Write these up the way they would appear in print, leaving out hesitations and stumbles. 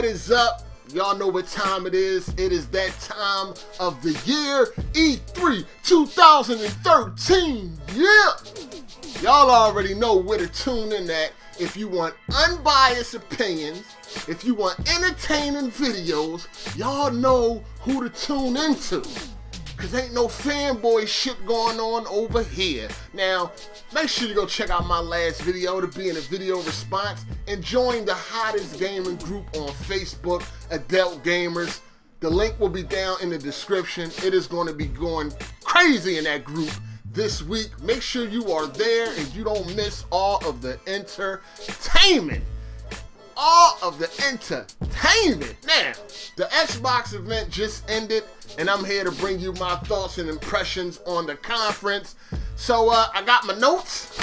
is up? Y'all know what time it is. It is that time of the year, E3 2013. Yeah! Y'all already know where to tune in at if you want unbiased opinions, if you want entertaining videos. Y'all know who to tune into, because ain't no fanboy shit going on over here. Now, make sure you go check out my last video to be in a video response and join the hottest gaming group on Facebook, Adult Gamers. The link will be down in the description. It is going to be going crazy in that group this week. Make sure you are there and you don't miss all of the entertainment. All of the entertainment. Now, the Xbox event just ended, and I'm here to bring you my thoughts and impressions on the conference. So, I got my notes.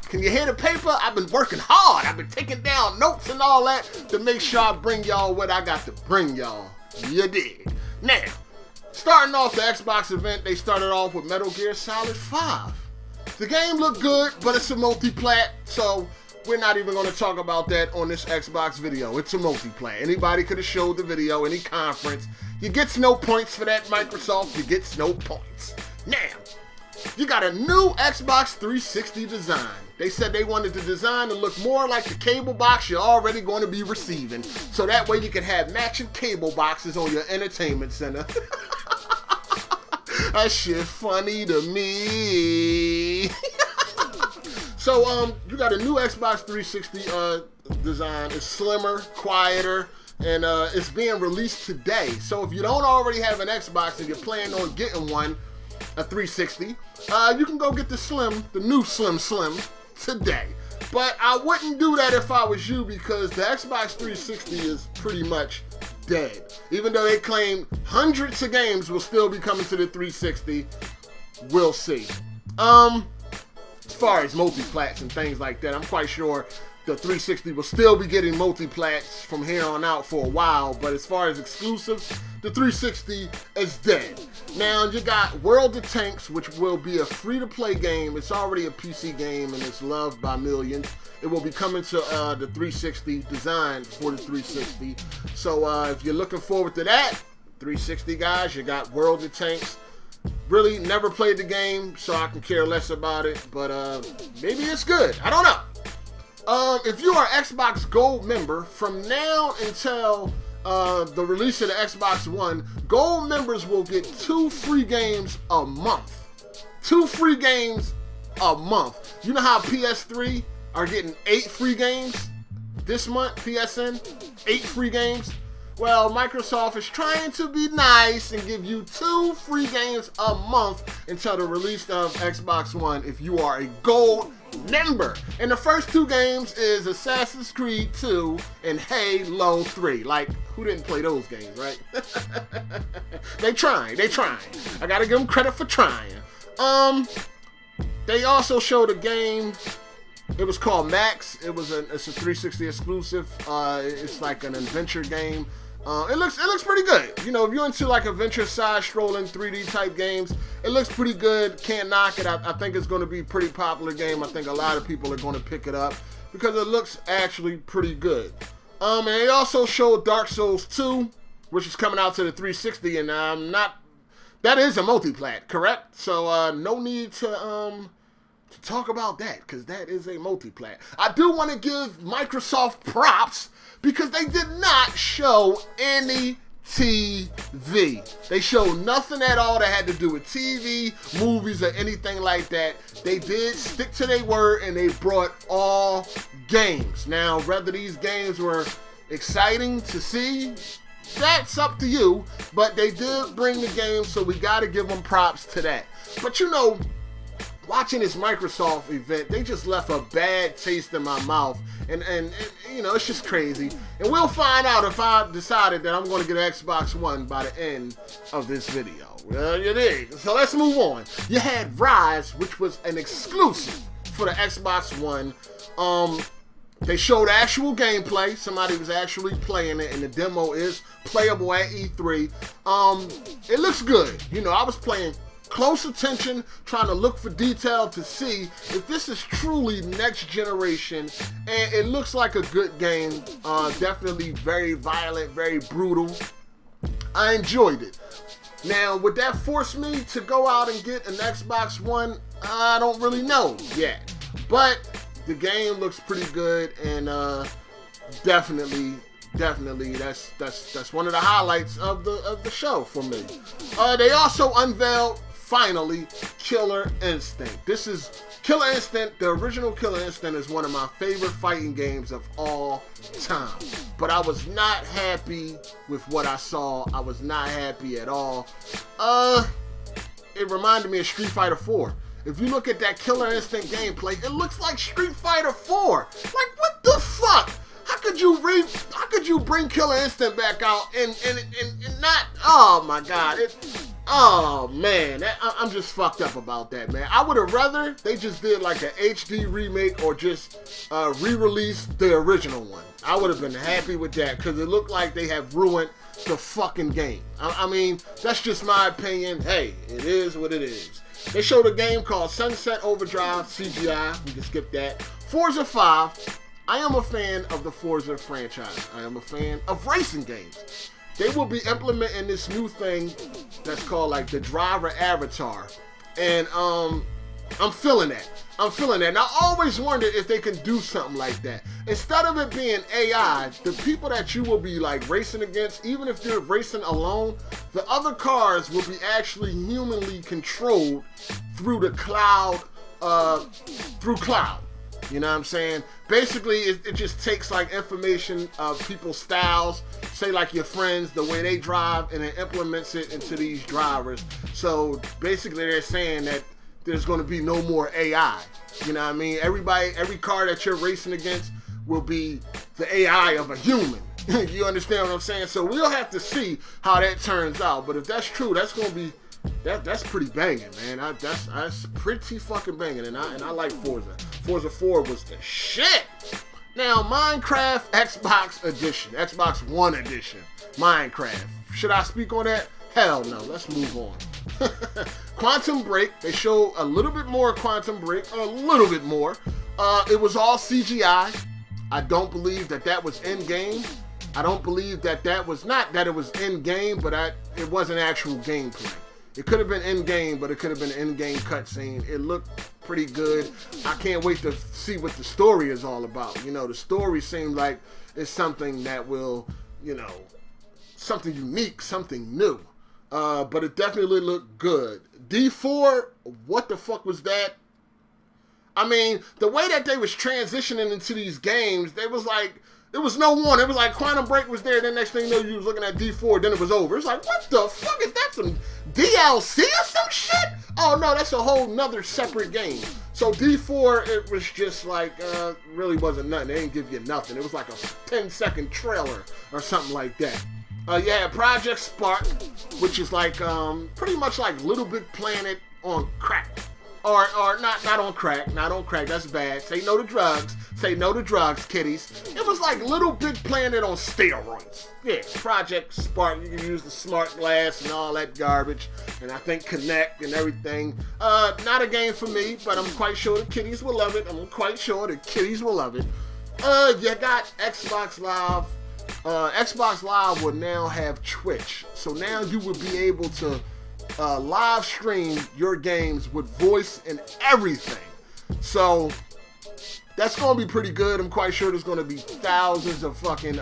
Can you hear the paper? I've been working hard. I've been taking down notes and all that to make sure I bring y'all what I got to bring y'all. You dig? Now, starting off the Xbox event, they started off with Metal Gear Solid 5. The game looked good, but it's a multi-plat, so we're not even going to talk about that on this Xbox video. It's a multi-plat. Anybody could have showed the video, any conference. You get no points for that, Microsoft. You get no points. Now, you got a new Xbox 360 design. They said they wanted the design to look more like the cable box you're already going to be receiving, so that way you can have matching cable boxes on your entertainment center. That shit funny to me. So, you got a new Xbox 360 design. It's slimmer, quieter, and it's being released today. So if you don't already have an Xbox and you're planning on getting one, a 360, you can go get the new Slim today. But I wouldn't do that if I was you, because the Xbox 360 is pretty much dead. Even though they claim hundreds of games will still be coming to the 360, we'll see. As far as multi-plats and things like that, I'm quite sure the 360 will still be getting multi-plats from here on out for a while, but as far as exclusives, the 360 is dead. Now, you got World of Tanks, which will be a free-to-play game. It's already a PC game, and it's loved by millions. It will be coming to the 360, designed for the 360. So, if you're looking forward to that, 360 guys, you got World of Tanks. Really never played the game, so I can care less about it, but maybe it's good. I don't know. If you are an Xbox Gold member, from now until the release of the Xbox One, Gold members will get 2 free games a month. 2 free games a month. You know how PS3 are getting 8 free games this month? PSN, 8 free games. Well, Microsoft is trying to be nice and give you 2 free games a month until the release of Xbox One if you are a Gold member. And the first 2 games is Assassin's Creed 2 and Halo 3. Like, who didn't play those games, right? They trying. I gotta give them credit for trying. They also showed a game. It was called Max. It's a 360 exclusive. It's like an adventure game. It looks pretty good. You know, if you're into like adventure side-scrolling 3D type games, it looks pretty good. Can't knock it. I think it's going to be a pretty popular game. I think a lot of people are going to pick it up because it looks actually pretty good. And they also showed Dark Souls 2, which is coming out to the 360, and that is a multi-plat, correct? So no need to talk about that, because that is a multi-plat. I do want to give Microsoft props because they did not show any TV. They showed nothing at all that had to do with TV, movies, or anything like that. They did stick to their word, and they brought all games. Now, whether these games were exciting to see, that's up to you, but they did bring the game, so we got to give them props to that. But you know, watching this Microsoft event, they just left a bad taste in my mouth. And you know, it's just crazy. And we'll find out if I decided that I'm going to get an Xbox One by the end of this video. Well, you dig. So let's move on. You had Rise, which was an exclusive for the Xbox One. They showed actual gameplay. Somebody was actually playing it, and the demo is playable at E3. It looks good. You know, I was playing close attention, trying to look for detail to see if this is truly next generation. And it looks like a good game. Definitely very violent, very brutal. I enjoyed it. Now, would that force me to go out and get an Xbox One? I don't really know yet. But the game looks pretty good, and definitely that's one of the highlights of the show for me. They also unveiled, finally, Killer Instinct. This is Killer Instinct. The original Killer Instinct is one of my favorite fighting games of all time. But I was not happy with what I saw. I was not happy at all. It reminded me of Street Fighter 4. If you look at that Killer Instinct gameplay, it looks like Street Fighter 4. Like, what the fuck? How could you bring Killer Instinct back out and not? Oh my God! Oh man, I'm just fucked up about that, man. I would have rather they just did like an HD remake or just re-release the original one. I would have been happy with that because it looked like they have ruined the fucking game. I mean, that's just my opinion. Hey, it is what it is. They showed a game called Sunset Overdrive CGI. We can skip that. Forza 5. I am a fan of the Forza franchise. I am a fan of racing games. They will be implementing this new thing that's called like the driver avatar. And I'm feeling that. And I always wondered if they can do something like that. Instead of it being AI, the people that you will be like racing against, even if you're racing alone, the other cars will be actually humanly controlled through the cloud, through cloud. You know what I'm saying? Basically, it just takes like information of people's styles, say like your friends, the way they drive, and it implements it into these drivers. So basically they're saying that there's going to be no more AI. You know what I mean? Every car that you're racing against will be the AI of a human. You understand what I'm saying? So we'll have to see how that turns out. But if that's true, that's going to be that's pretty banging, man. That's pretty fucking banging, and I like Forza. Forza 4 was the shit. Now, Minecraft Xbox Edition, Xbox One Edition, Minecraft. Should I speak on that? Hell no. Let's move on. Quantum Break. They show a little bit more Quantum Break, a little bit more. It was all CGI. I don't believe that was in game. I don't believe that was not that it was in game, but it wasn't actual gameplay. It could have been in-game, but it could have been an in-game cutscene. It looked pretty good. I can't wait to see what the story is all about. You know, the story seemed like it's something that will, you know, something unique, something new. But it definitely looked good. D4, what the fuck was that? I mean, the way that they was transitioning into these games, they was like, it was no one. It was like Quantum Break was there, then next thing you know, you was looking at D4, then it was over. It's like, what the fuck? Is that some DLC or some shit? Oh no, that's a whole nother separate game. So D4, it was just like, really wasn't nothing. They didn't give you nothing. It was like a 10-second trailer or something like that. You had Project Spark, which is like, pretty much like Little Big Planet on crack. Or not on crack, that's bad. Say no to drugs, kiddies. It was like Little Big Planet on steroids. Yeah, Project Spark, you can use the smart glass and all that garbage, and I think Connect and everything. Not a game for me, but I'm quite sure the kiddies will love it. You got Xbox Live. Xbox Live will now have Twitch. So now you will be able to live stream your games with voice and everything. So that's going to be pretty good. I'm quite sure there's going to be thousands of fucking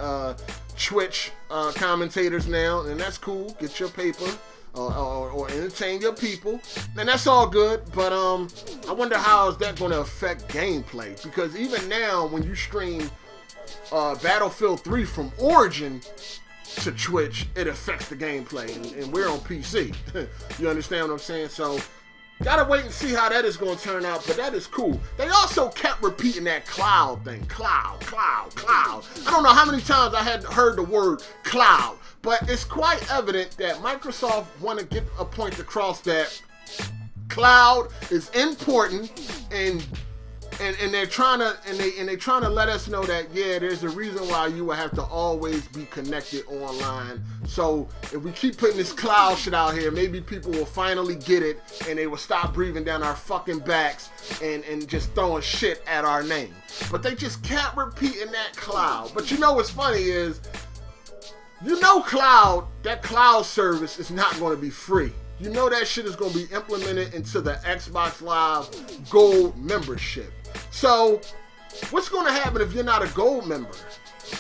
Twitch commentators now, and that's cool. Get your paper or entertain your people, and that's all good. But I wonder how is that going to affect gameplay, because even now when you stream Battlefield 3 from Origin to Twitch, it affects the gameplay, and we're on PC. You understand what I'm saying? So gotta wait and see how that is going to turn out, but that is cool. They also kept repeating that cloud thing. Cloud. I don't know how many times I had heard the word cloud, but it's quite evident that Microsoft want to get a point across that cloud is important, and And they're trying to let us know that, yeah, there's a reason why you will have to always be connected online. So if we keep putting this cloud shit out here, maybe people will finally get it and they will stop breathing down our fucking backs and just throwing shit at our name. But they just kept repeating that cloud. But you know what's funny is, you know that cloud service is not going to be free. You know that shit is going to be implemented into the Xbox Live Gold membership. So, what's going to happen if you're not a Gold member?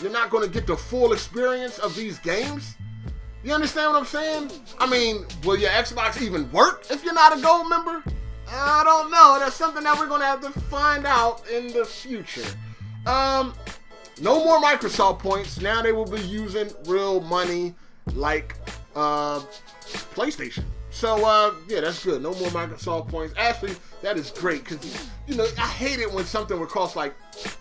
You're not going to get the full experience of these games? You understand what I'm saying? I mean, will your Xbox even work if you're not a Gold member? I don't know. That's something that we're going to have to find out in the future. No more Microsoft points. Now they will be using real money like PlayStation. So, yeah, that's good. No more Microsoft points. Actually, that is great because, you know, I hate it when something would cost like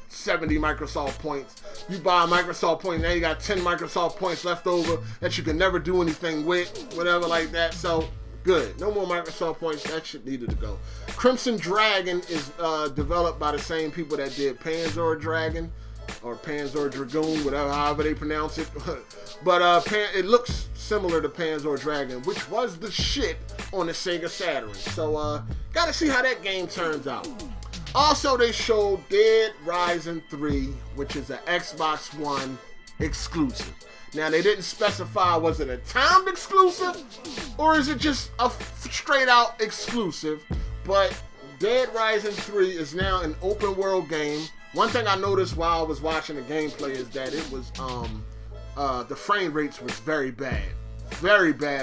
70 Microsoft points. You buy a Microsoft point, now you got 10 Microsoft points left over that you can never do anything with, whatever like that. So, good. No more Microsoft points. That shit needed to go. Crimson Dragon is developed by the same people that did Panzer Dragon. Or Panzer Dragoon, however they pronounce it. But it looks similar to Panzer Dragon, which was the shit on the Sega Saturn. So, gotta see how that game turns out. Also, they showed Dead Rising 3, which is an Xbox One exclusive. Now, they didn't specify, was it a timed exclusive, or is it just a straight out exclusive? But Dead Rising 3 is now an open world game. One thing I noticed while I was watching the gameplay is that it was, the frame rates was very bad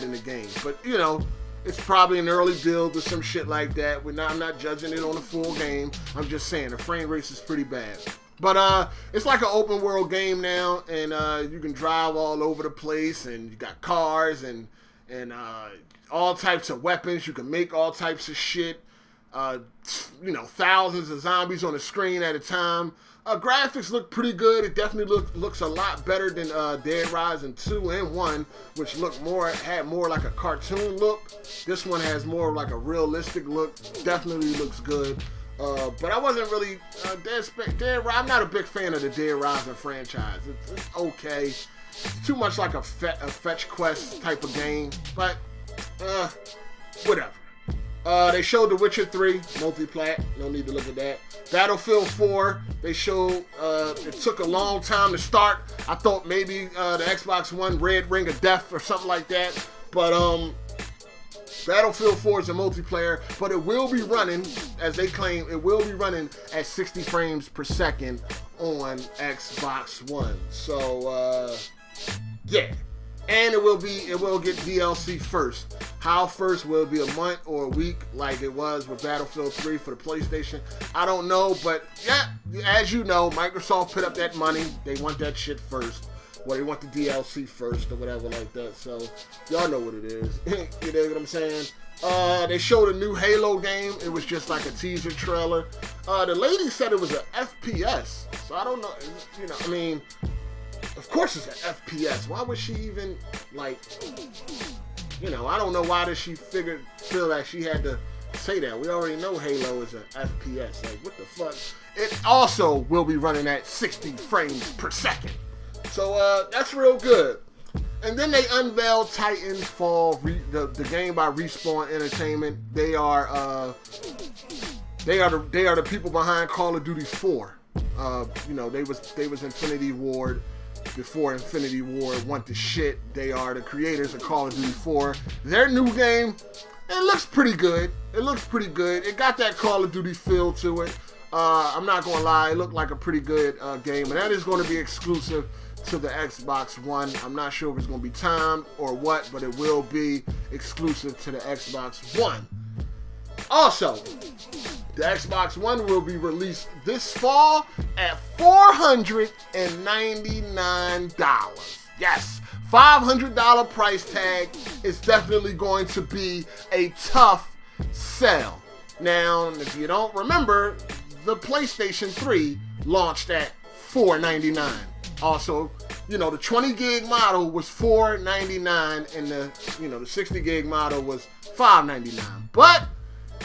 in the game. But, you know, it's probably an early build or some shit like that. I'm not judging it on a full game. I'm just saying the frame rates is pretty bad. But it's like an open world game now, and you can drive all over the place, and you got cars and all types of weapons. You can make all types of shit. You know, thousands of zombies on the screen at a time. Graphics look pretty good. It definitely looks a lot better than Dead Rising 2 and 1, which had more like a cartoon look. This one has more like a realistic look. Definitely looks good. But I wasn't really I'm not a big fan of the Dead Rising franchise. It's okay. It's too much like a fetch quest type of game. But whatever. They showed The Witcher 3 multi-plat. No need to look at that. Battlefield 4. They showed. It took a long time to start. I thought maybe the Xbox One Red Ring of Death or something like that. But Battlefield 4 is a multiplayer, but it will be running, as they claim, it will be running at 60 frames per second on Xbox One. So yeah. And it will get DLC first. How first? Will it be a month or a week like it was with Battlefield 3 for the PlayStation? I don't know, but yeah, as you know, Microsoft put up that money. They want that shit first. Well, they want the DLC first or whatever like that. So, y'all know what it is. You know what I'm saying? They showed a new Halo game. It was just like a teaser trailer. The lady said it was an FPS. So, I don't know. You know, I mean, of course it's an FPS. Why would she even, like, you know, I don't know why did she feel like she had to say that. We already know Halo is an FPS. Like, what the fuck? It also will be running at 60 frames per second. So, that's real good. And then they unveiled Titanfall, the game by Respawn Entertainment. They are the people behind Call of Duty 4. You know, they was Infinity Ward before Infinity Ward went to shit. They are the creators of Call of Duty 4. Their new game, it looks pretty good. It got that Call of Duty feel to it. I'm not gonna lie, it looked like a pretty good game, and that is going to be exclusive to the Xbox One. I'm not sure if it's going to be timed or what, but it will be exclusive to the Xbox One. Also, the Xbox One will be released this fall at $499. Yes, $500 price tag is definitely going to be a tough sell. Now, if you don't remember, the PlayStation 3 launched at $499. Also, you know, the 20 gig model was $499 and the 60 gig model was $599. But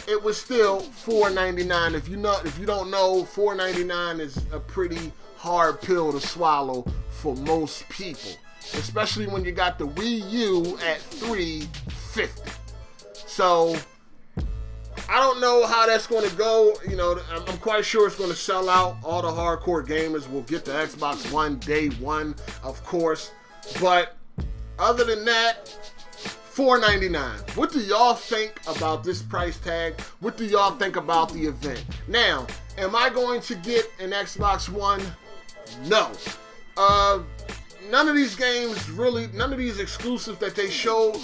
it was still $4.99. If you don't know, $4.99 is a pretty hard pill to swallow for most people, especially when you got the Wii U at $3.50. So I don't know how that's going to go. You know, I'm quite sure it's going to sell out. All the hardcore gamers will get the Xbox One day one, of course. But other than that, $4.99. What do y'all think about this price tag? What do y'all think about the event? Now, am I going to get an Xbox One? No. None of these games really, none of these exclusives that they showed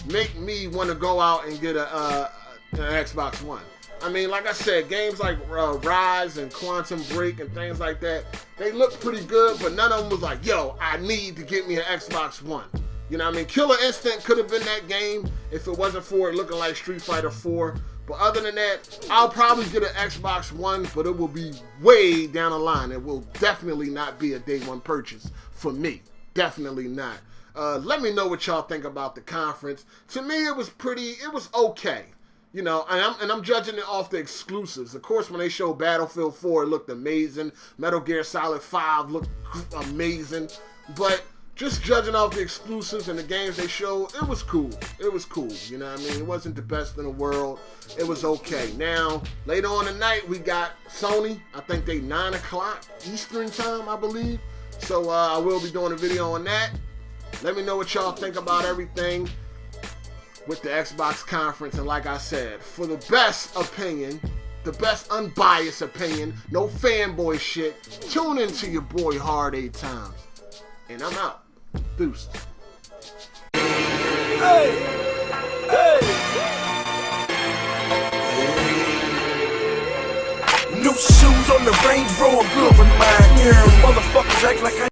make me want to go out and get an Xbox One. I mean, like I said, games like Rise and Quantum Break and things like that, they look pretty good, but none of them was like, yo, I need to get me an Xbox One. You know what I mean? Killer Instinct could have been that game if it wasn't for it looking like Street Fighter 4. But other than that, I'll probably get an Xbox One, but it will be way down the line. It will definitely not be a day one purchase for me. Definitely not. Let me know what y'all think about the conference. To me, it was okay. You know, and I'm judging it off the exclusives. Of course, when they showed Battlefield 4, it looked amazing. Metal Gear Solid 5 looked amazing. But just judging off the exclusives and the games they showed, it was cool. It was cool. You know what I mean? It wasn't the best in the world. It was okay. Now, later on tonight, we got Sony. I think they 9 o'clock Eastern time, I believe. So I will be doing a video on that. Let me know what y'all think about everything with the Xbox conference. And like I said, for the best opinion, the best unbiased opinion, no fanboy shit, tune into your boy Hard 8 Times. And I'm out. Deuces. Hey! Hey! New shoes on the Range Rover, good with mine. Yeah, motherfuckers act like I